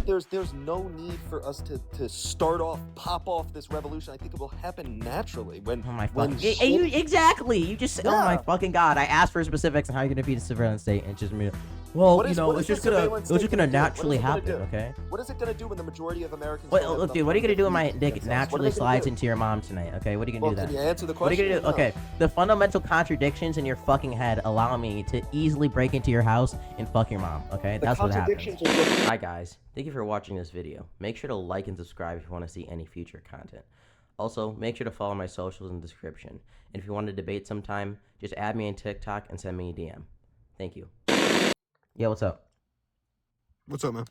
there's no need for us to pop off this revolution. I think it will happen naturally when. Oh my when fucking! Exactly. You just. Yeah. Oh my fucking god! I asked for specifics on how you're gonna defeat a surveillance state, and it's just me. Well, it's just gonna naturally happen. Okay. What is it gonna do when the majority of Americans? Look, dude. What are you gonna do when my dick naturally slides into your mom tonight? Okay. What are you gonna do then? Can you answer the question? What are you gonna do? Okay. The fundamental contradictions in your fucking head allow me to easily break into your house and fuck your mom. Okay. That's what happens. Hi guys. Thank you for watching this video. Make sure to like and subscribe if you want to see any future content. Also, make sure to follow my socials in the description. And if you want to debate sometime, just add me on TikTok and send me a DM. Thank you. Yeah, what's up? What's up, man?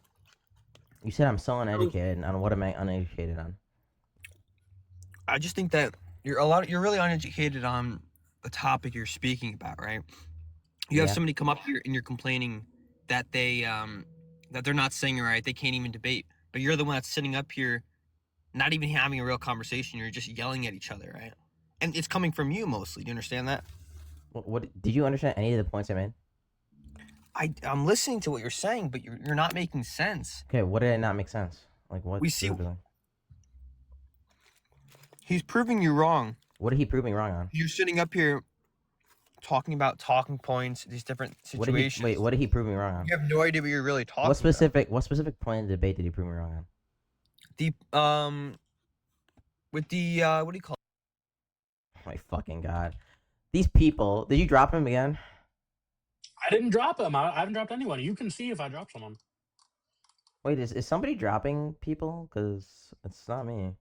You said I'm so uneducated. On what am I uneducated on? I just think that you're really uneducated on the topic you're speaking about, right? You have somebody come up here and you're complaining that that they're not saying it right, they can't even debate. But you're the one that's sitting up here, not even having a real conversation. You're just yelling at each other, right? And it's coming from you mostly. Do you understand that? What did you understand any of the points I made? I'm listening to what you're saying, but you're not making sense. Okay, what did it not make sense? Like what? We see. He's proving you wrong. What did he prove me wrong on? You're sitting up here talking about talking points, these different situations. What did he prove me wrong on? You have no idea what you're really talking about. What specific point of debate did he prove me wrong on? With the what do you call it? Oh my fucking god. These people, did you drop him again? I didn't drop him. I haven't dropped anyone. You can see if I dropped someone. Wait, is somebody dropping people? Because it's not me.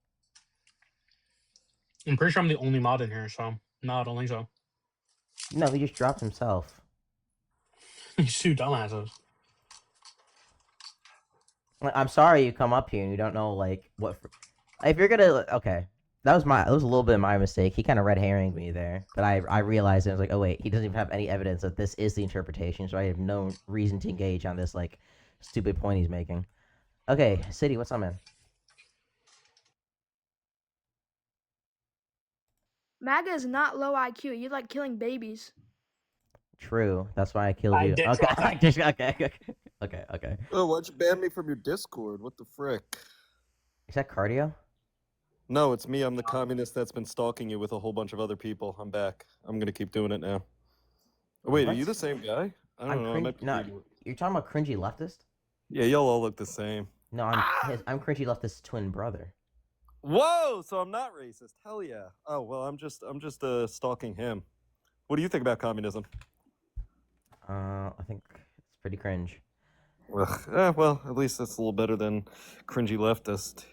I'm pretty sure I'm the only mod in here, so no, I don't think so. No, he just dropped himself. These two dumbasses. I'm sorry you come up here and you don't know like what. If you're gonna okay, that was a little bit of my mistake. He kind of red herringed me there, but I realized it. I was like, oh wait, he doesn't even have any evidence that this is the interpretation, so I have no reason to engage on this like stupid point he's making. Okay, City, what's up, man? MAGA is not low IQ. You like killing babies. True. That's why I killed you. Okay. Oh, why'd you ban me from your Discord? What the frick? Is that cardio? No, it's me. I'm the communist that's been stalking you with a whole bunch of other people. I'm back. I'm gonna keep doing it now. Oh, wait, are you the same guy? I don't know. No, you're talking about cringy leftist? Yeah, y'all all look the same. No, I'm cringy leftist's twin brother. Whoa! So I'm not racist. Hell yeah. Oh well, I'm just stalking him. What do you think about communism? I think it's pretty cringe. Well, at least it's a little better than cringy leftist.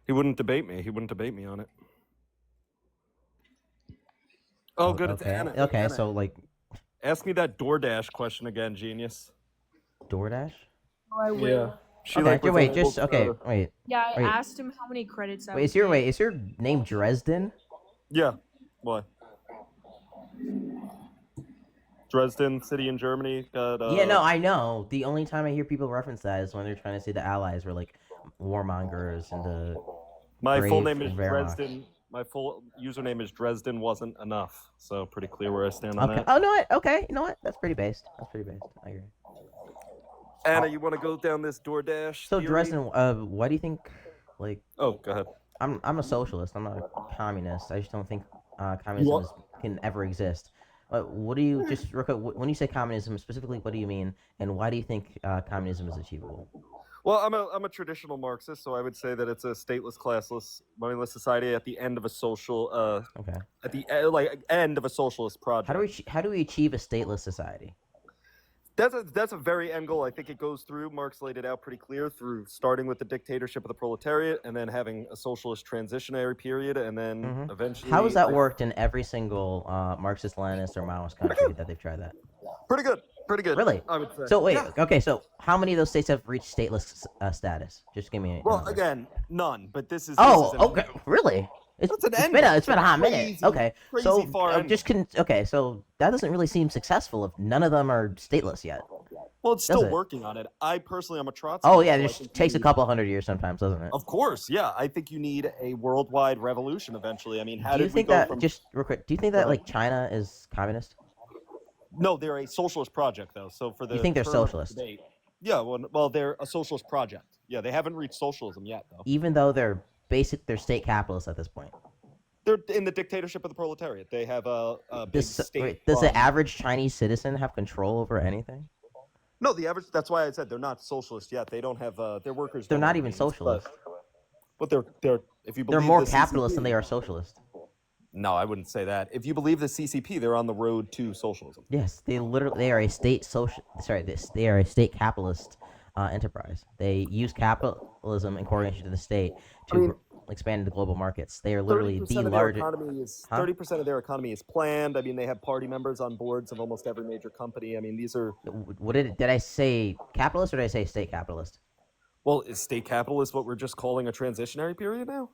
He wouldn't debate me. He wouldn't debate me on it. Oh, good. Okay. It's Anna. Okay, Anna. so like, ask me that DoorDash question again, genius. DoorDash? Oh, I will. Yeah. Wait. Yeah, I asked him how many credits. Is your name Dresden? Yeah. What? Dresden, city in Germany. Got, Yeah, no, I know. The only time I hear people reference that is when they're trying to say the Allies were like warmongers and the. My full name is Dresden. My full username is Dresden wasn't enough. So pretty clear where I stand on that. Oh, no, okay. You know what? That's pretty based. I agree. Anna, you want to go down this DoorDash? So theory? Dresden, why do you think, like? Oh, go ahead. I'm a socialist. I'm not a communist. I just don't think communism can ever exist. What do you just when you say communism specifically? What do you mean, and why do you think communism is achievable? Well, I'm a traditional Marxist, so I would say that it's a stateless, classless, moneyless society at the end of a social at the end of a socialist project. How do we achieve a stateless society? That's a very end goal. I think it goes through. Marx laid it out pretty clear through starting with the dictatorship of the proletariat and then having a socialist transitionary period and then eventually. How has that worked in every single Marxist, Leninist, or Maoist country that they've tried that? Pretty good. Really? I would say. So wait, okay. So how many of those states have reached stateless status? Just give me. Well, again, none. But this is. Okay. Really? It's been a hot minute. Okay, so so that doesn't really seem successful if none of them are stateless yet. Well, it's still working on it. I personally am a Trotskyist. Oh yeah, it just takes a couple hundred years sometimes, doesn't it? Of course, yeah. I think you need a worldwide revolution eventually. I mean, do you think that just real quick? Do you think that like China is communist? No, they're a socialist project though. So for the you think they're socialist? Debate, Yeah, well, they're a socialist project. Yeah, they haven't reached socialism yet, though. Even though they're state capitalists at this point. They're in the dictatorship of the proletariat. They have a big state. Does the average Chinese citizen have control over anything? No, the average. That's why I said they're not socialist yet. They don't have. Their workers. They're don't not have even means, socialist. But they're. If you believe they're more the capitalist CCP, than they are socialist. No, I wouldn't say that. If you believe the CCP, they're on the road to socialism. Yes, they are a state they are a state capitalist enterprise. They use capitalism in coordination to the state to expand into global markets. They are literally the largest. 30% of their economy is planned. I mean, they have party members on boards of almost every major company. I mean, these are. What did I say? Capitalist or did I say state capitalist? Well, is state capitalist what we're just calling a transitionary period now?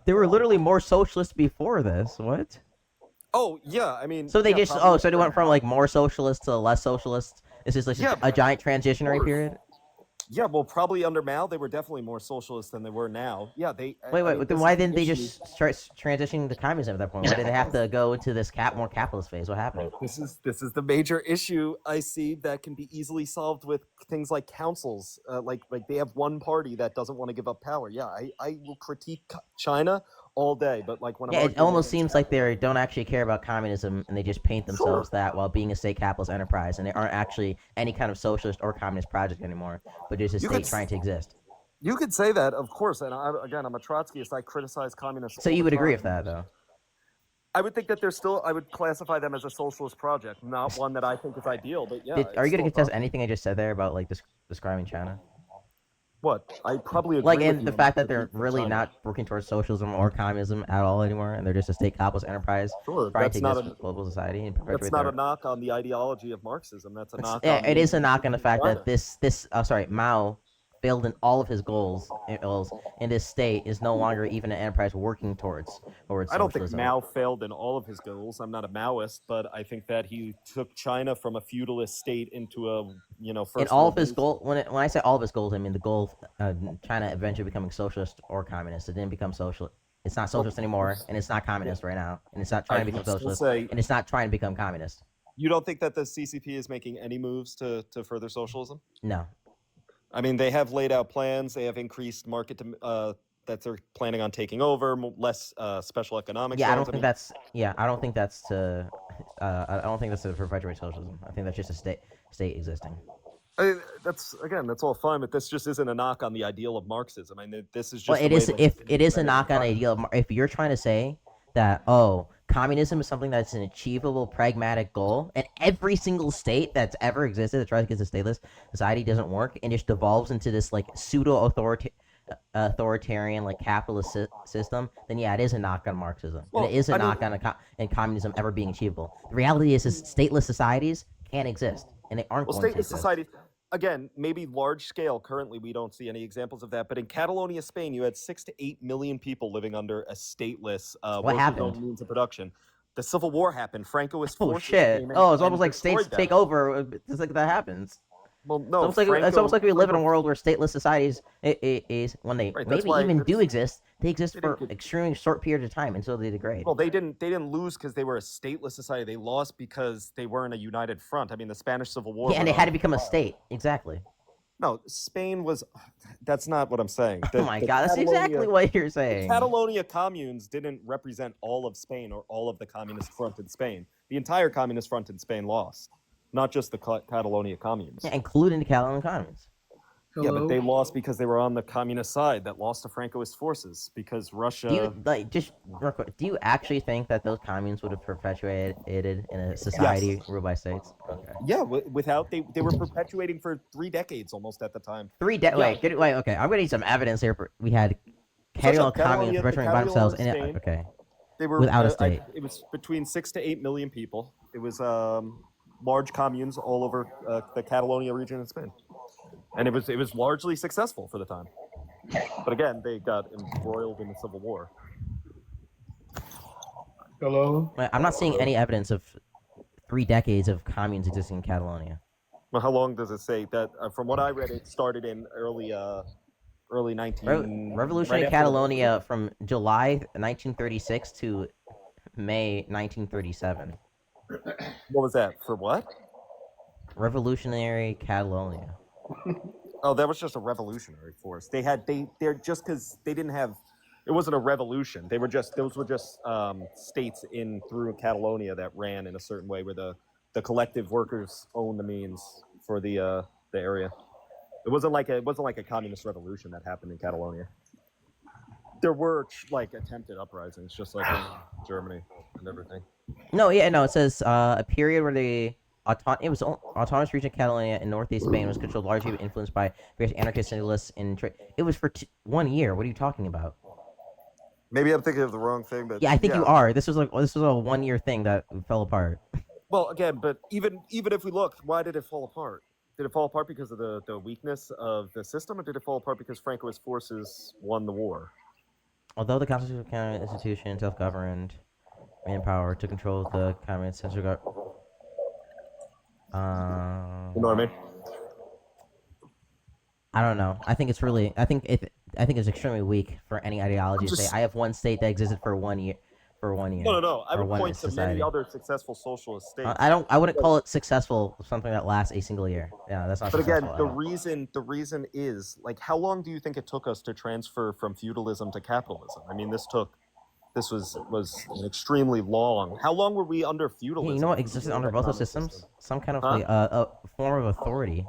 They were literally more socialist before this. What? Oh yeah, I mean. So they so they went from like more socialist to less socialist. Is this like a giant transitionary period? Yeah, well, probably under Mao, they were definitely more socialist than they were now. Yeah, they. Wait. Then why didn't they just start transitioning to communism at that point? Why did they have to go into this more capitalist phase? What happened? This is the major issue I see that can be easily solved with things like councils. Like they have one party that doesn't want to give up power. Yeah, I will critique China all day, but like when it almost seems like they don't actually care about communism, and they just paint themselves that while being a state capitalist enterprise, and they aren't actually any kind of socialist or communist project anymore, but there's a state trying to exist. You could say that, of course, and I'm a Trotskyist. I criticize communists. So you would agree with that, though? I would think that I would classify them as a socialist project, not one that I think is ideal, but yeah. Are you going to contest anything I just said there about like describing China? What? I probably agree like in the fact that they're really not working towards socialism or communism at all anymore, and they're just a state capitalist enterprise trying to exist in global society and perpetuate. That's not a knock on the ideology of Marxism. That's a knock. Yeah, it is a knock on the fact that Mao failed in all of his goals, and this state is no longer even an enterprise working towards socialism. I don't think Mao failed in all of his goals. I'm not a Maoist, but I think that he took China from a feudalist state into a first. In all of his goals, when I say all of his goals, I mean the goal of China eventually becoming socialist or communist. It didn't become socialist. It's not socialist anymore, and it's not communist right now, and it's not trying to become socialist, and it's not trying to become communist. You don't think that the CCP is making any moves to further socialism? No. I mean, they have laid out plans. They have increased market that they're planning on taking over, less special economic. Yeah, I don't think that's. Yeah, I don't think that's to. I don't think that's to perpetuate socialism. I think that's just a state existing. That's all fine, but this just isn't a knock on the ideal of Marxism. I mean, this is just. Well, it is. If it is a knock on the ideal, if you're trying to say that communism is something that's an achievable, pragmatic goal, and every single state that's ever existed that tries to get a stateless society doesn't work, and just devolves into this like authoritarian like capitalist system, then yeah, it is a knock on Marxism. Well, and it is a knock on communism ever being achievable. The reality is stateless societies can't exist, and they aren't going to exist. Stateless societies. Again, maybe large scale. Currently, we don't see any examples of that. But in Catalonia, Spain, you had 6 to 8 million people living under a stateless what happened? Means of production. The Civil War happened. Francoist forces. Oh shit! Oh, it's almost like states take over. It's like that happens. Well, no, it's almost like we live in a world where stateless societies is when they maybe even do exist, they exist for extremely short period of time until they degrade. Well, they didn't lose because they were a stateless society. They lost because they weren't a united front. I mean, the Spanish Civil War. Yeah, and they had to become a state. Exactly. No, Spain was. That's not what I'm saying. Oh my god, that's exactly what you're saying. The Catalonia communes didn't represent all of Spain or all of the communist front in Spain. The entire communist front in Spain lost. Not just the Catalonia communes. Yeah, including the Catalonia communes. Hello? Yeah, but they lost because they were on the communist side that lost to Francoist forces because Russia. Do you actually think that those communes would have perpetuated in a society ruled by states? Okay. Yeah, without they were perpetuating for 3 decades almost at the time. Wait, okay. I'm gonna need some evidence here. We had Catalonia communes perpetuating by themselves, okay. They were without a state. It was between 6 to 8 million people. It was large communes all over the Catalonia region in Spain, and it was largely successful for the time. But again, they got embroiled in the Civil War. Hello. I'm not seeing any evidence of 3 decades of communes existing in Catalonia. Well, how long does it say that? From what I read, it started in early 19. Revolution in Catalonia from July 1936 to May 1937. What was that? For what? Revolutionary Catalonia. Oh, that was just a revolutionary force. They're just because they didn't have, it wasn't a revolution. Those were just states in through Catalonia that ran in a certain way where the collective workers own the means for the area. It wasn't like a communist revolution that happened in Catalonia. There were like attempted uprisings, just like in Germany and everything. No, yeah, no. It says a period where the autonomous region of Catalonia in northeast Spain was controlled largely influenced by various anarchist syndicalists in. It was for 1 year. What are you talking about? Maybe I'm thinking of the wrong thing, but yeah, I think you are. This was a 1 year thing that fell apart. Well, again, but even if we look, why did it fall apart? Did it fall apart because of the weakness of the system, or did it fall apart because Franco's forces won the war? Although the constitutional county institution self-governed manpower to control the communist central government. You know what I mean? I don't know. I think it's extremely weak for any ideology to say I have one state that existed for 1 year. No. I would point to many other successful socialist states. I wouldn't call it successful something that lasts a single year. Yeah, that's not. But again, the reason is like, how long do you think it took us to transfer from feudalism to capitalism? I mean, this was an extremely long. How long were we under feudalism? Hey, you know what existed under both those systems? Some kind of like a form of authority.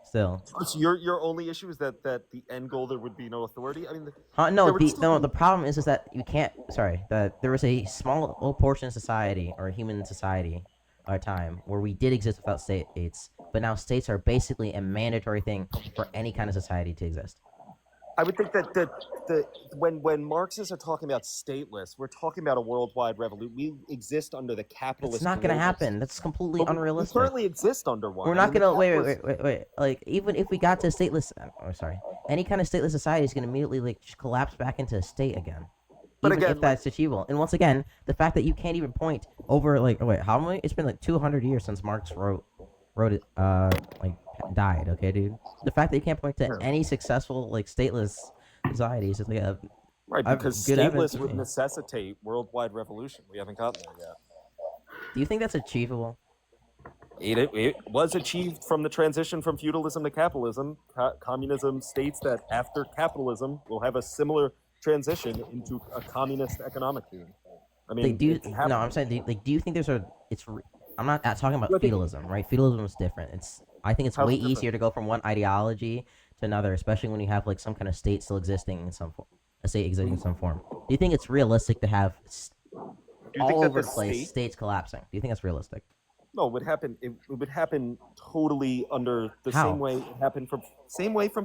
Still. So your only issue is that the end goal there would be no authority. I mean, the problem is that you can't. Sorry, that there was a small little portion of society or human society at a time where we did exist without states, but now states are basically a mandatory thing for any kind of society to exist. I would think that when Marxists are talking about stateless, we're talking about a worldwide revolution. We exist under the capitalist. It's not going to happen. That's completely unrealistic. We currently exist under one. We're not going to wait. Like even if we got to stateless, any kind of stateless society is going to immediately like collapse back into a state again. But even if that's achievable, and once again, the fact that you can't even point over how many? It's been like 200 years since Marx wrote it. Died. Okay, dude. The fact that you can't point to any successful stateless societies is right, because stateless would necessitate worldwide revolution. We haven't gotten there yet. Do you think that's achievable? It was achieved from the transition from feudalism to capitalism. Communism states that after capitalism, we'll have a similar transition into a communist economic theory. I mean, do you think there's I'm not talking about feudalism, right? Feudalism is different. I think it's way easier to go from one ideology to another, especially when you have some kind of state still existing in some form, a state existing in some form. Do you think it's realistic to have all over the place states collapsing? Do you think that's realistic? No, it would happen. It would happen totally under the same way it happened from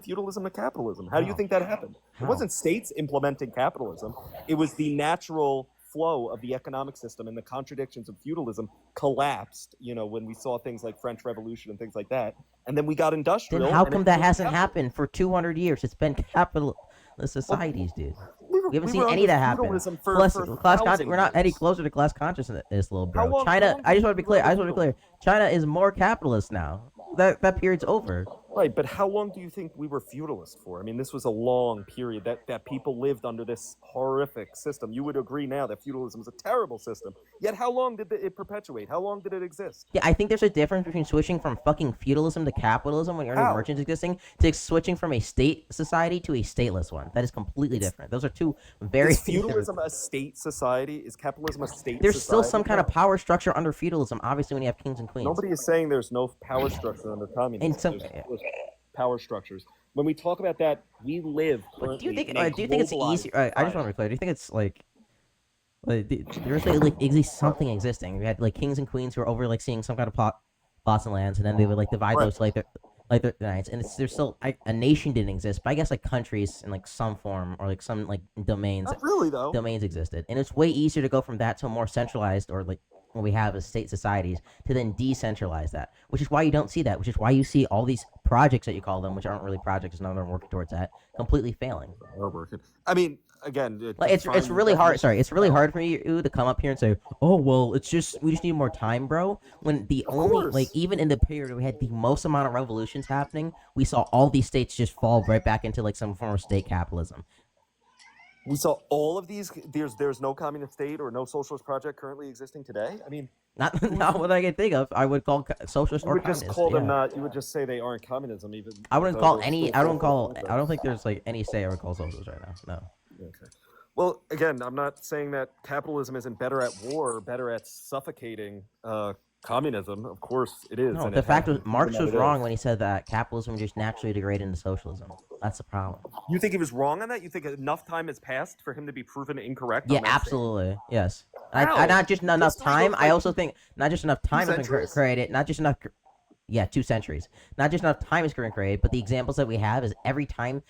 feudalism to capitalism. How do you think that happened? It wasn't states implementing capitalism. It was the natural flow of the economic system, and the contradictions of feudalism collapsed, when we saw things like French Revolution and things like that, and then we got industrial. Then how come that hasn't happened for 200 years? It's been capitalist societies, dude. We haven't seen any of that happen. Plus, we're not any closer to class consciousness, little bro. China, I just want to be clear. China is more capitalist now. That period's over. Right, but how long do you think we were feudalist for? I mean, this was a long period that people lived under this horrific system. You would agree now that feudalism is a terrible system. Yet how long did it perpetuate? How long did it exist? Yeah, I think there's a difference between switching from fucking feudalism to capitalism when you're under merchants existing to switching from a state society to a stateless one. That is completely different. Those are two very... Is feudalism a state society? Is capitalism a state society? There's still some kind of power structure under feudalism, obviously, when you have kings and queens. Nobody is saying there's no power structure under communism. Power structures. When we talk about that, we live. Do you think it's easier? I just want to be clear. Do you think it's there's exists something existing? We had kings and queens who are over seeing some kind of plots and lands, and then they would divide those their nights. And there's still a nation didn't exist, but I guess countries in some form or some domains. Not really though. Domains existed, and it's way easier to go from that to a more centralized or what we have as state societies to then decentralize that, which is why you don't see that, which is why you see all these projects that you call them, which aren't really projects, none of them are working towards that, completely failing. We're working. I mean, again, it's really hard. Sorry, it's really hard for you to come up here and say, "Oh, well, we just need more time, bro." When the only even in the period we had the most amount of revolutions happening, we saw all these states just fall right back into some form of state capitalism. We saw all of these. There's no communist state or no socialist project currently existing today. I mean, not what I can think of. I would call socialist you or would just communist. call them yeah. not. You would just say they aren't communism. Even I wouldn't though call they're any. still I don't call. socialist I don't think there's like any state I would call socialist right now. No. Okay. Well, again, I'm not saying that capitalism isn't better at war or better at suffocating communism. Of course, it is. No, and the it fact has was been Marx proven was that it wrong is. when he said that capitalism would just naturally degrade into socialism. That's the problem. You think he was wrong on that? You think enough time has passed for him to be proven incorrect? Yeah, on that absolutely. Yes. How? I not just not enough History time. goes I like also think not just enough time has been centuries? created. Not just enough. Yeah, 2 centuries. Not just enough time has been created, but the examples that we have is every time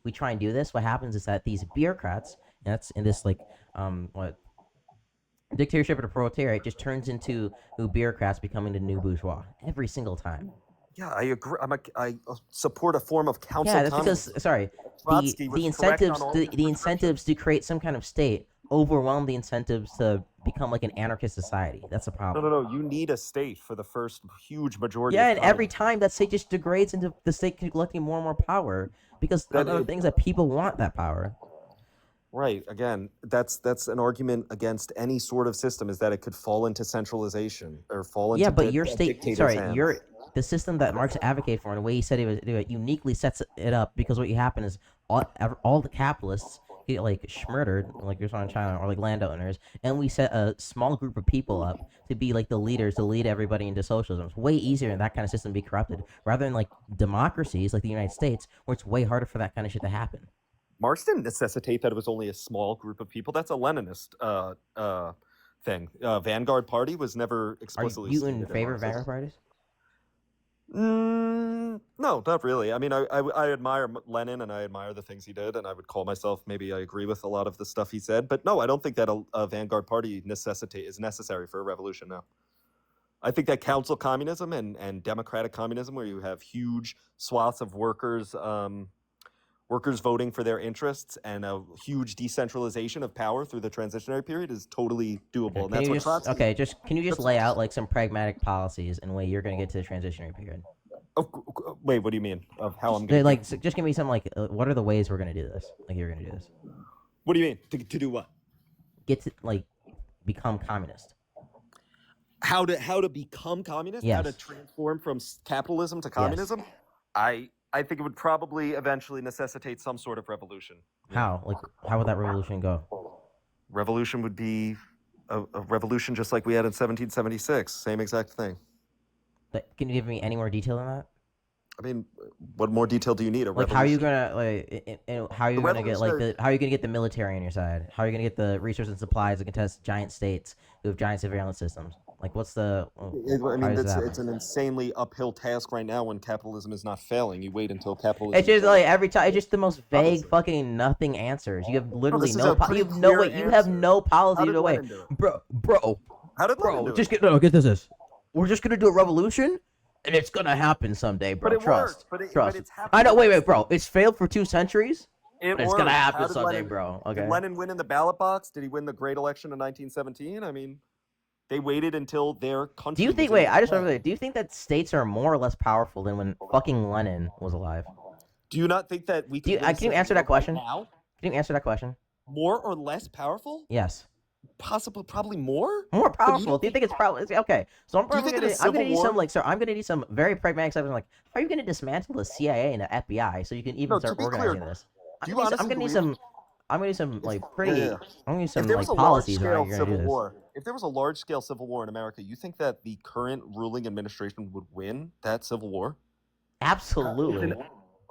we try and do this, what happens is that these bureaucrats, and that's in this like what dictatorship of the proletariat just turns into bureaucrats becoming the new bourgeois every single time. Yeah, I agree. I support a form of council. Yeah, that's because Trotsky was the correct incentives on all the these incentives to create some kind of state overwhelm the incentives to become like an anarchist society. That's the problem. No. You need a state for the first huge majority. Yeah, of and time. every time that state just degrades into the state collecting more and more power because That of the is- things that people want that power. Right. Again, that's an argument against any sort of system is that it could fall into centralization or fall into Yeah, but di- your a state, dictator's sorry, hands. the system that Marx advocated for and the way he said it was uniquely sets it up because what you happen is all the capitalists get like schmurdered, like you're saw in China, or like landowners, and we set a small group of people up to be like the leaders to lead everybody into socialism. It's way easier in that kind of system to be corrupted rather than like democracies like the United States where it's way harder for that kind of shit to happen. Marx didn't necessitate that it was only a small group of people. That's a Leninist thing. Vanguard Party was never Are explicitly. you stated in favor of Marxism. vanguard parties? No, not really. I mean, I admire Lenin and I admire the things he did, and I would call myself maybe I agree with a lot of the stuff he said. But no, I don't think that a vanguard party is necessary for a revolution. No, I think that council communism and democratic communism, where you have huge swaths of workers voting for their interests and a huge decentralization of power through the transitionary period, is totally doable. And that's what Trotsky. Can you just lay out like some pragmatic policies and way you're going to get to the transitionary period? Oh, wait, what do you mean? Of how I'm going Like, just give me some like, what are the ways we're going to do this? Like, you're going to do this. What do you mean? To do what? Get to like become communist. How to become communist? Yes. How to transform from capitalism to communism? Yes. I think it would probably eventually necessitate some sort of revolution. How? Like, how would that revolution go? Revolution would be a revolution just like we had in 1776. Same exact thing. But can you give me any more detail on that? I mean, what more detail do you need? Like, how are you gonna how are you gonna get like how are you gonna get the military on your side? How are you gonna get the resources and supplies to contest giant states who have giant surveillance systems? Like, what's the? I mean, it's an insanely uphill task right now when capitalism is not failing. You wait until capitalism. It's just like every time, it's just the most vague, fucking nothing answers. You have literally this is no. a pretty You have no clear way. You have answer. no policy How did either way, Lenin do it? bro. How did Lenin do it? Just get this. We're just gonna do a revolution, and it's gonna happen someday, bro. But it Trust. worked. Trust. But it's I know. happening. Wait, bro. It's failed for 2 centuries. It It's worked. gonna How happen did someday, Lenin- bro. Okay. Did Lenin win in the ballot box? Did he win the great election in 1917? I mean, they waited until their country. Do you think? was Wait, in I just decline. remember. Do you think that states are more or less powerful than when fucking Lenin was alive? Do you not think that we Do you- can can you answer that question? now? Can you answer that question? More or less powerful? Yes. Possibly, probably more. More But you powerful. don't Do you think it's probably okay? So I'm Do you probably think gonna, in a I'm gonna civil need some war- like, sir. I'm gonna need some very pragmatic stuff. Like, how are you gonna dismantle the CIA and the FBI so you can even No, to start be clear, organizing this? do you I'm honestly gonna need believe- some. I'm gonna need some like pretty. Yeah. I'm gonna need some If there like was a policies on how large-scale you're gonna do civil this. war, if there was a large-scale civil war in America, you think that the current ruling administration would win that civil war? Absolutely.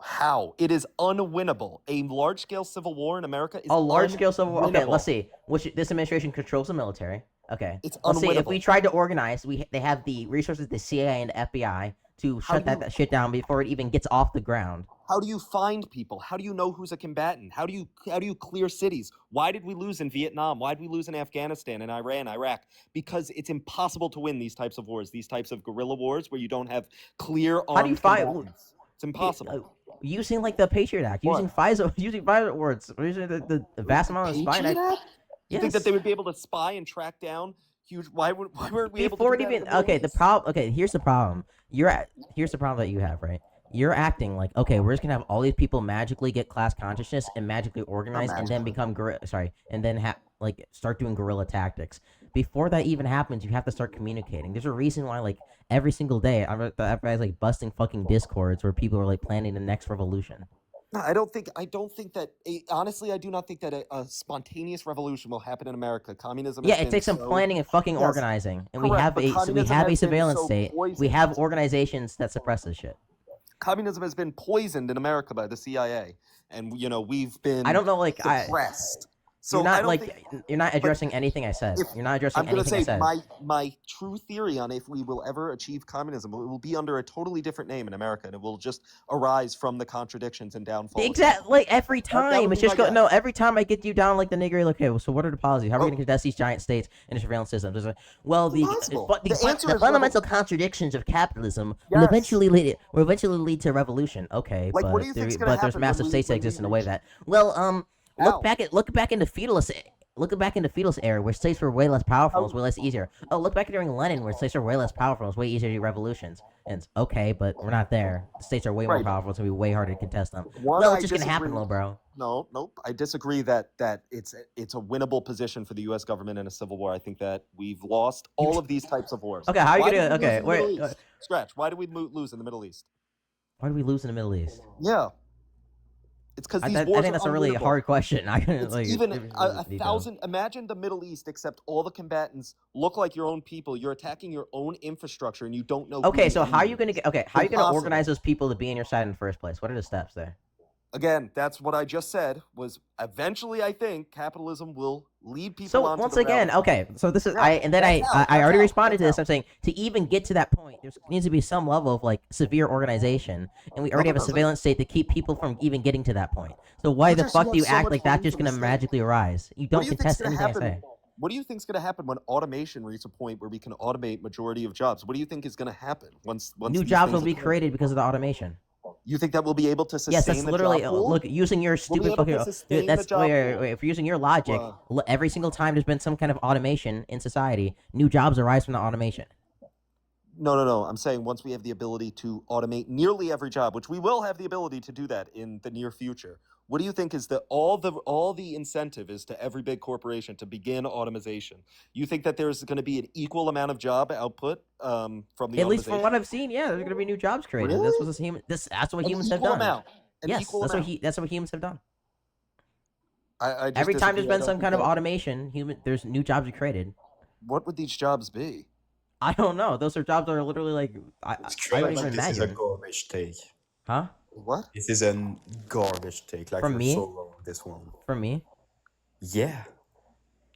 How? It is unwinnable. A large-scale civil war in America is A large scale civil war. Okay, unwinnable. let's see. Which this administration controls the military. Okay. It's Let's see. If we unwinnable. tried to organize, they have the resources, the CIA and the FBI, to How shut do you- that shit down before it even gets off the ground. How do you find people? How do you know who's a combatant? How do you clear cities? Why did we lose in Vietnam? Why did we lose in Afghanistan and Iran, Iraq? Because it's impossible to win these types of wars, these types of guerrilla wars where you don't have clear armed How do you find- combatants. It's impossible. Using like the Patriot Act, What? using FISA words, using the vast amount of spying. Patriot Act? You think that Yes. they would be able to spy and track down huge? Why weren't we able to Before do it that even in the okay, the 80s? problem. Okay, here's the problem. Here's the problem that you have, right? You're acting like, okay, we're just gonna have all these people magically get class consciousness and magically organize and then become and then start doing guerrilla tactics. Before that even happens, you have to start communicating. There's a reason why like every single day everybody's like busting fucking discords where people are like planning the next revolution. No, I don't think that. Honestly, I do not think that a spontaneous revolution will happen in America. Communism. Yeah, it takes some planning and fucking organizing, and correct, we have a surveillance state. We have organizations that suppress this shit. Communism has been poisoned in America by the CIA, and we've been. I don't know, like suppressed. So you're not addressing anything I said. You're not addressing anything I said. My true theory on if we will ever achieve communism, it will be under a totally different name in America, and it will just arise from the contradictions and downfall. Exactly, like every time it's just every time I get you down like the nigger, like, okay, well, so what are the policies? How are we going to contest these giant states and the surveillance systems? Like, well, the contradictions of capitalism will eventually lead to revolution. Okay, like, but there's massive states that exist in a way that look back into feudalist era where states were way less powerful. It was way less easier. Oh, look back during Lenin where states were way less powerful. It was way easier to do revolutions. And it's okay, but we're not there. The states are way more powerful. It's gonna be way harder to contest them. It's just gonna happen, little bro. Nope. I disagree that it's a winnable position for the U.S. government in a civil war. I think that we've lost all of these types of wars. Okay, how are you gonna? Okay, wait. Scratch. Why did we lose in the Middle East? Why did we lose in the Middle East? Yeah. It's because these wars I think that's a really hard question. I couldn't like even a thousand. Imagine the Middle East, except all the combatants look like your own people. You're attacking your own infrastructure, and you don't know. Okay, so how are you gonna How are you gonna organize those people to be in your side in the first place? What are the steps there? Again, that's what I just said. Was eventually, I think capitalism will lead people. So once again, okay. So this is I already responded to this. I'm saying to even get to that point, there needs to be some level of like severe organization, and we already have a surveillance state to keep people from even getting to that point. So why the fuck do you act like that's just gonna magically arise? You don't contest anything I say. What do you think is going to happen when automation reaches a point where we can automate majority of jobs? What do you think is going to happen once new jobs will be created because of the automation? You think that we'll be able to sustain? Yes, that's literally look using your stupid fucking. Wait, if you're using your logic, every single time there's been some kind of automation in society, new jobs arise from the automation. No. I'm saying once we have the ability to automate nearly every job, which we will have the ability to do that in the near future. What do you think is all the incentive is to every big corporation to begin automation? You think that there's going to be an equal amount of job output from the at least from what I've seen, yeah, there's going to be new jobs created. Really? That's what humans have done. Yes, that's what humans have done. Every time there's been some kind of automation, there's new jobs are created. What would these jobs be? I don't know. Those are jobs that are literally like I don't even imagine. This is a garbage take. Huh? What? This is a garbage take. Like from me? So long, this one. From me? Yeah.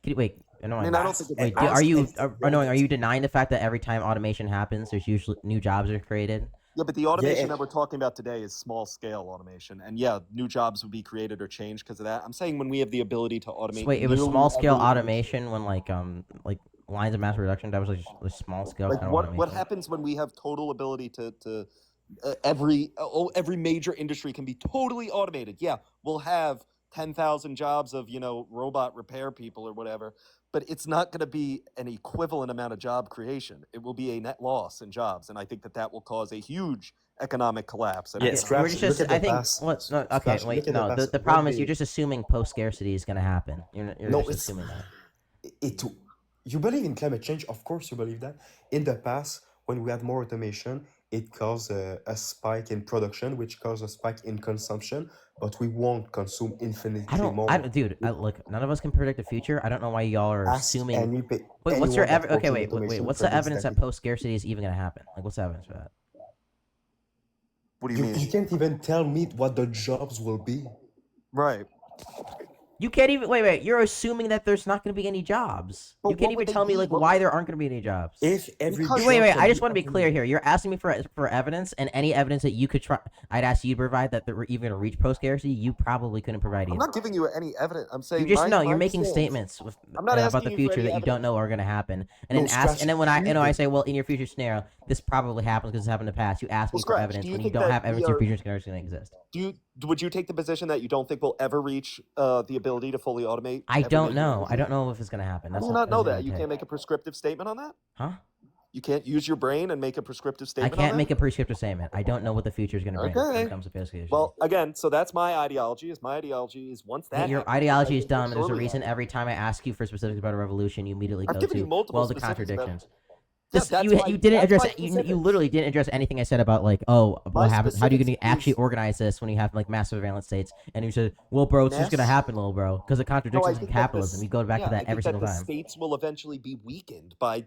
Wait. I don't think are you denying the fact that every time automation happens, there's usually new jobs are created? Yeah, but the automation that we're talking about today is small scale automation, and yeah, new jobs would be created or changed because of that. I'm saying when we have the ability to automate. So wait, it was small scale automation when like lines of mass production. That was like small scale kind of automation. What happens when we have total ability to every major industry can be totally automated? Yeah, we'll have 10,000 jobs of robot repair people or whatever, but it's not going to be an equivalent amount of job creation. It will be a net loss in jobs, and I think that will cause a huge economic collapse. The problem is you're just assuming post scarcity is going to happen. You're just assuming that. You believe in climate change? Of course you believe that. In the past, when we had more automation, it caused a spike in production, which caused a spike in consumption, but we won't consume infinitely more. Look, none of us can predict the future. I don't know why y'all are assuming. What's your evidence? Okay, wait. What's the evidence that post scarcity is even going to happen? Like, what's the evidence for that? What do you mean? You can't even tell me what the jobs will be. Right. You can't even wait. You're assuming that there's not going to be any jobs. You can't even tell me why there aren't going to be any jobs. If every wait. I just want to be clear here. You're asking me for evidence, and any evidence that you could try, I'd ask you to provide that we're even going to reach post scarcity. You probably couldn't provide either. I'm not giving you any evidence. I'm saying you're making statements about the future that you don't know are going to happen, and then when I say, well, in your future scenario, this probably happens because it's happened in the past. You ask me for evidence when you don't have evidence your future scenario is going to exist. Would you take the position that you don't think we'll ever reach the ability to fully automate? I don't know. I don't know if it's going to happen. How do you not know that? You can't make a prescriptive statement on that? Huh? You can't use your brain and make a prescriptive I statement. can't make a prescriptive statement. I don't know what the future is going to bring when Okay. it comes to fiscal issues. Well, again, so that's my ideology. My ideology is once that your happens, ideology is I dumb. think There's a shortly reason after- every time I ask you for specifics about a revolution, you immediately I've go given you to multiple well the specifics about- contradictions. Yeah, This, that's you why- you didn't that's address my you specifics. literally didn't address anything I said about like what My happens. How are you going specifics to actually is- organize this when you have like massive surveillance states? And you said, well, bro, it's just going to Mass- happen, little bro, because of No, I contradictions in think that capitalism. You go back to I that think every single the time. states will eventually be weakened by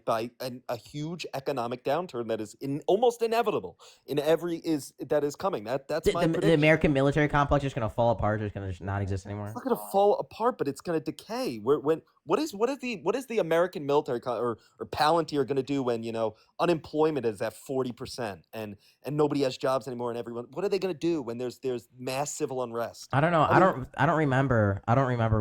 a huge economic downturn that is almost inevitable that is coming. That's my The prediction. American military complex is going to fall apart. It's going to just not exist anymore. It's not going to fall apart, but it's going to decay. What is the American military or Palantir going to do when unemployment is at 40% and nobody has jobs anymore and everyone? What are they going to do when there's mass civil unrest? I don't know. I mean- I don't remember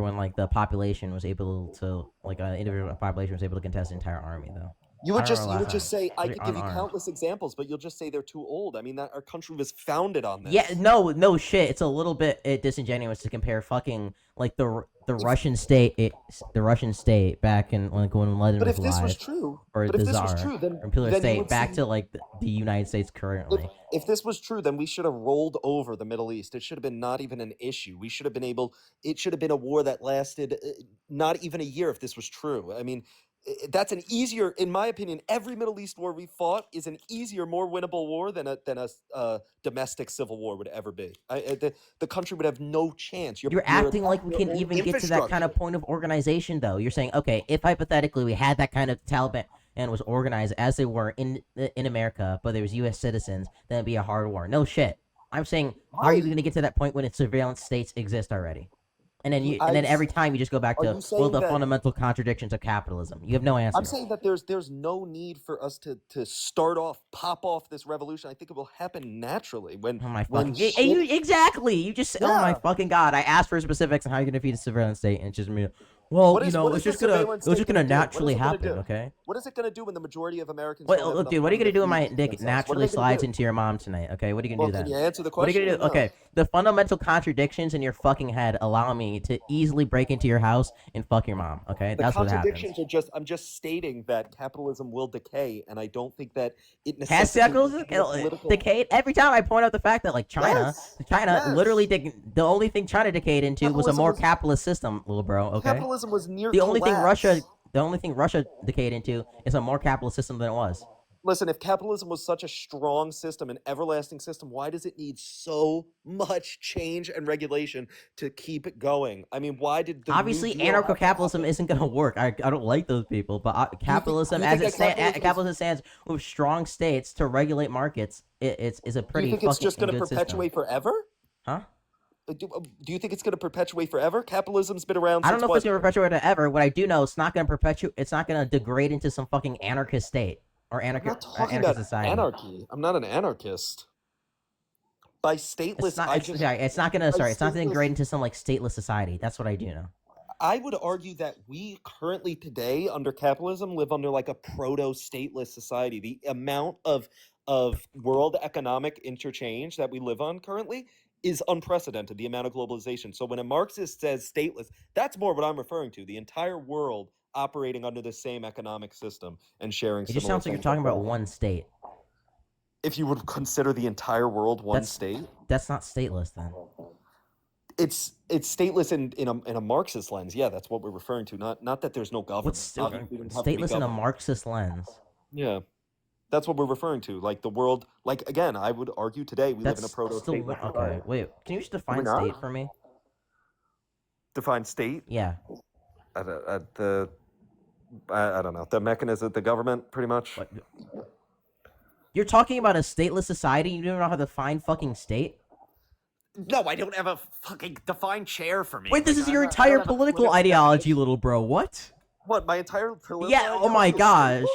when like the population was able to like an individual population was able to contest the entire army though. You I would don't just remember you last would just time. say I They're could give you unarmed. countless examples, but you'll just say they're too old. I mean, that our country was founded on this. Yeah, no shit. It's a little bit disingenuous to compare fucking like the Russian state, the Russian state back in when Lenin But was if this was alive, true, or but the if this Tsar, was true, then or Imperial then you state would back see- to like the United States currently. If this was true, then we should have rolled over the Middle East. It should have been not even an issue. We should have been able. It should have been a war that lasted not even a year. If this was true, I mean, that's an easier, in my opinion. Every Middle East war we fought is an easier, more winnable war than a domestic civil war would ever be. The country would have no chance. You're acting like we can even get to that kind of point of organization, though. You're saying, okay, if hypothetically we had that kind of Taliban and was organized as they were in America, but there was U.S. citizens, then it'd be a hard war. No shit. I'm saying, how are you going to get to that point when its surveillance states exist already? And then every time you just go back Are to you saying the that- fundamental contradictions of capitalism. You have no answer. I'm saying that there's no need for us to pop off this revolution. I think it will happen naturally when Oh my when fucking! shit- Exactly. You just. Oh my Yeah. fucking god! I asked for specifics on how you're gonna defeat a surveillance state, and it's just me. Well, What is- what it's is the just gonna surveillance state gonna do? What is naturally it gonna happen. do? Okay. What is it going to do when the majority of Americans? Wait, don't have look, enough dude. What are you money gonna do when to my feed dick themselves? naturally What are they gonna slides do? into your mom tonight? Okay. What are you gonna Well, do then? can you answer the What are question? you gonna do? or no? Okay, the fundamental contradictions in your fucking head allow me to easily break into your house and fuck your mom. Okay, The that's what happens. contradictions are just. I'm just stating that capitalism will decay, and I don't think that it Has necessitates cycles political. decayed every time I point out the fact that like China Yes. literally the only thing China decayed into was a Capitalism more was- capitalist system, little bro. Okay. Capitalism was near The only thing collapse. Russia decayed into is a more capitalist system than it was. Listen, if capitalism was such a strong system, an everlasting system, why does it need so much change and regulation to keep it going? I mean, why did the New Obviously, Deal have to anarcho-capitalism happen? isn't gonna work. I don't like those people, but capitalism, do you as think it that stands, capitalism stands with strong states to regulate markets, is a Do pretty you think it's fucking just going to good perpetuate forever? system. Huh? Do you think it's going to perpetuate forever? Capitalism's been around I since don't know if what? it's gonna perpetuate ever. What I do know, it's not gonna perpetuate. It's not gonna degrade into some fucking anarchist state or I'm anarchist not talking about society. anarchy. I'm not an anarchist. By stateless, It's not. I It's, just sorry, it's not gonna. by Sorry, it's not gonna stateless- degrade into some like stateless society. That's what I do know. I would argue that we currently today under capitalism live under like a proto-stateless society. The amount of world economic interchange that we live on currently is unprecedented. The amount of globalization. So when a Marxist says stateless, that's more what I'm referring to. The entire world operating under the same economic system and sharing. It just similar sounds like you're things talking like about that. one state. If you would consider the entire world one That's- state, That's not stateless then. it's stateless in a Marxist lens. Yeah, that's what we're referring to. Not that there's no government. What's Obviously, there doesn't have to be stateless in a government. Marxist lens? Yeah, that's what we're referring to. Like the world. Like again, I would argue today we live in a That's proto still state. okay. Wait, can you just define not? state for me? Define state. Yeah. I don't know. The mechanism, the government, pretty much. What? You're talking about a stateless society. You don't know how to define fucking state. No, I don't have a fucking defined chair for me. Wait, this is your entire political ideology, little bro. What? What? My entire political. Yeah. Oh my ideology gosh.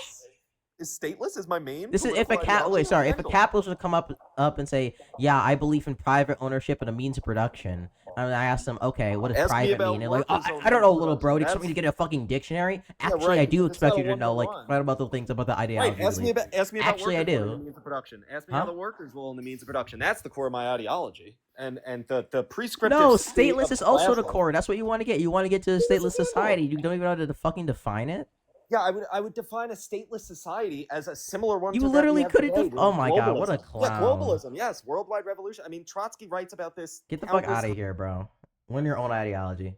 is stateless? Is my main. This is if a political cat. ideology? Wait, sorry. If a Handle it. capitalist would come up and say, "Yeah, I believe in private ownership and a means of production," and I ask them, "Okay, what does Ask me private about mean?" And like, workers' I don't know, own little bro. Do you production. expect me to get a fucking dictionary? Yeah, Actually, right, I do because it's expect not you a to know like one-to-one. fundamental things about the ideology. Right, ask me about Actually, I workers' will do. own the means of production. Ask me Huh? how the workers will own the means of production. That's the core of my ideology. And the prescriptive. No, state of stateless is also the class core. That's what you want to get. You want to get to a stateless society. You don't even know how to fucking define it. Yeah, I would define a stateless society as a similar one. You to that literally we have couldn't. today, Oh my god, what a globalism. clown! Yeah, globalism. Yes, worldwide revolution. I mean, Trotsky writes about this. Get the fuck countless out of here, bro. Learn your own ideology.